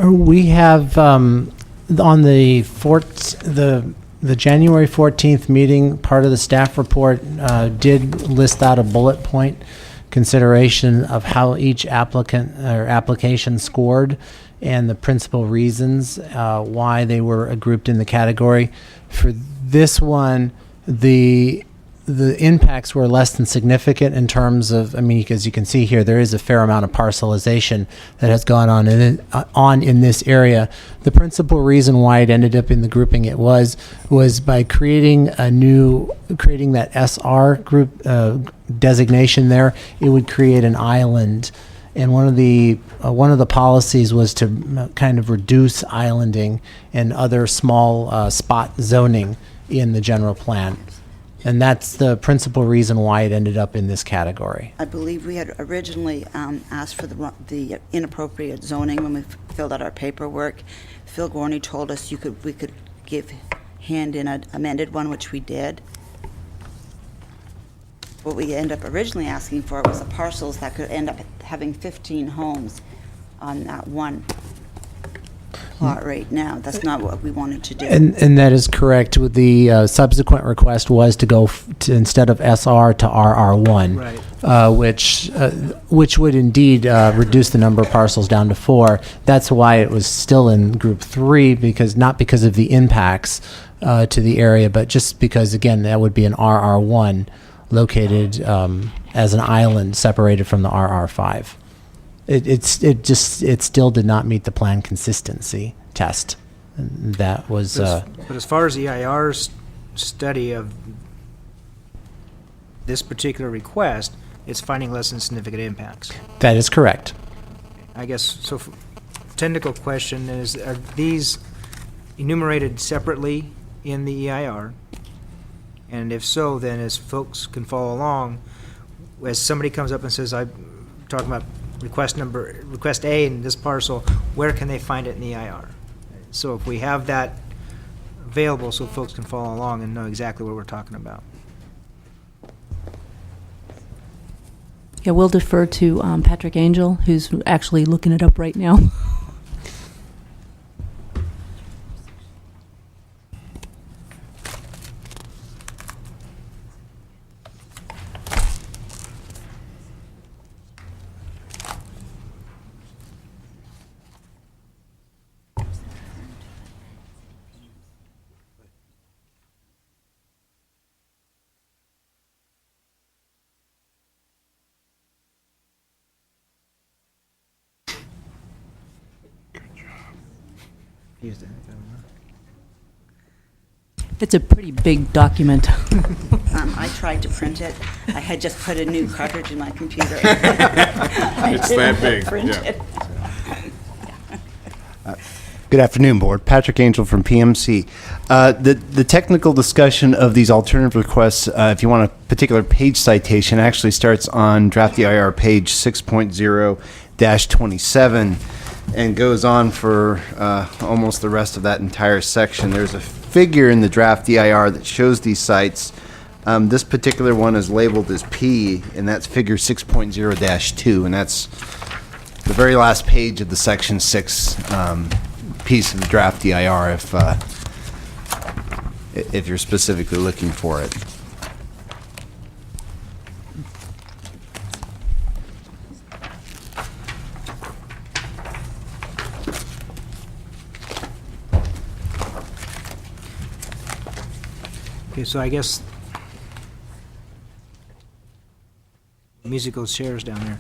We have on the the January 14th meeting, part of the staff report did list out a bullet point consideration of how each applicant or application scored and the principal reasons why they were grouped in the category. For this one, the impacts were less than significant in terms of, I mean, as you can see here, there is a fair amount of parcelization that has gone on in this area. The principal reason why it ended up in the grouping it was by creating that SR group designation there, it would create an island. And one of the policies was to kind of reduce islanding and other small spot zoning in the general plan. And that's the principal reason why it ended up in this category. I believe we had originally asked for the inappropriate zoning when we filled out our paperwork. Phil Gorney told us we could hand in an amended one, which we did. What we ended up originally asking for was the parcels that could end up having 15 homes on that one plot right now. That's not what we wanted to do. And that is correct. With the subsequent request was to go to, instead of SR, to RR1, right. Which would indeed reduce the number of parcels down to 4. That's why it was still in group 3, not because of the impacts to the area, but just because, again, that would be an RR1 located as an island separated from the RR5. It still did not meet the plan consistency test. And that was. But as far as the EIR's study of this particular request, it's finding less than significant impacts. That is correct. I guess so. Technical question is: are these enumerated separately in the EIR? And if so, then as folks can follow along, as somebody comes up and says, "I'm talking about request A in this parcel," where can they find it in the EIR? So if we have that available so folks can follow along and know exactly what we're talking about. Yeah, we'll defer to Patrick Angel, who's actually looking it up right now. It's a pretty big document. I tried to print it. I had just put a new cartridge in my computer. It's that big, yeah. Good afternoon, Board. Patrick Angel from PMC. The technical discussion of these alternative requests, if you want a particular page citation, actually starts on draft EIR page 6.0-27 and goes on for almost the rest of that entire section. There's a figure in the draft EIR that shows these sites. This particular one is labeled as P, and that's figure 6.0-2, and that's the very last page of the section 6 piece of the draft EIR if you're specifically looking for it. Okay, so I guess musical chairs down there.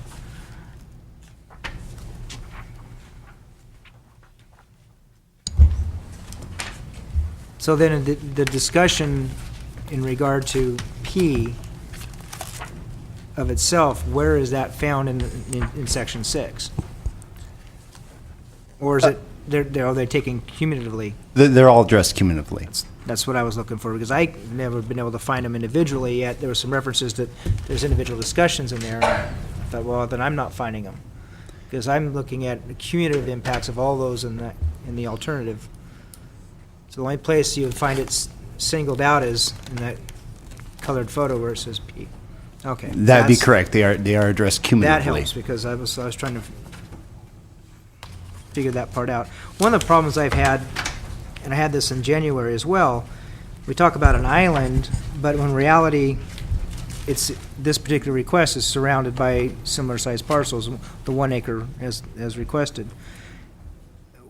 So then the discussion in regard to P of itself, where is that found in section 6? Or is it, are they taken cumulatively? They're all addressed cumulatively. That's what I was looking for, because I've never been able to find them individually yet. There were some references that there's individual discussions in there. And I thought, well, then I'm not finding them, because I'm looking at the cumulative impacts of all those in the alternative. So the only place you would find it singled out is in that colored photo where it says P. Okay. That'd be correct. They are addressed cumulatively. That helps, because I was trying to figure that part out. One of the problems I've had, and I had this in January as well, we talk about an island, but in reality, this particular request is surrounded by similar-sized parcels, the 1 acre as requested.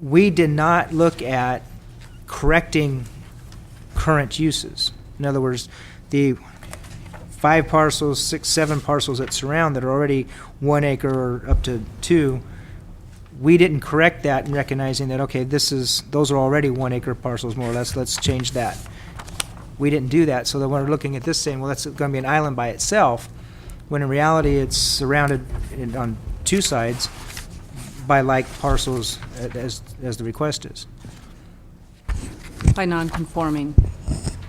We did not look at correcting current uses. In other words, the 5 parcels, 6, 7 parcels that surround that are already 1 acre or up to 2, we didn't correct that in recognizing that, okay, those are already 1 acre parcels more or less, let's change that. We didn't do that, so that when we're looking at this saying, well, that's going to be an island by itself, when in reality it's surrounded on 2 sides by like parcels as the request is. By non-conforming.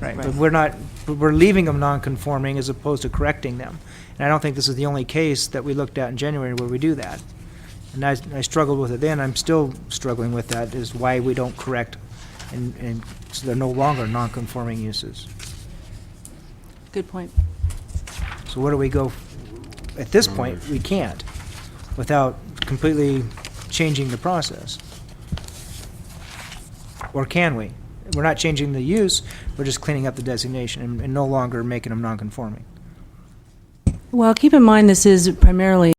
Right, Right. but we're leaving them non-conforming as opposed to correcting them. And I don't think this is the only case that we looked at in January where we do that. And I struggled with it then, I'm still struggling with that, is why we don't correct and so they're no longer non-conforming uses. Good point. So where do we go? At this point, we can't without completely changing the process. Or can we? We're not changing the use, we're just cleaning up the designation and no longer making them non-conforming. Well, keep in mind this is primarily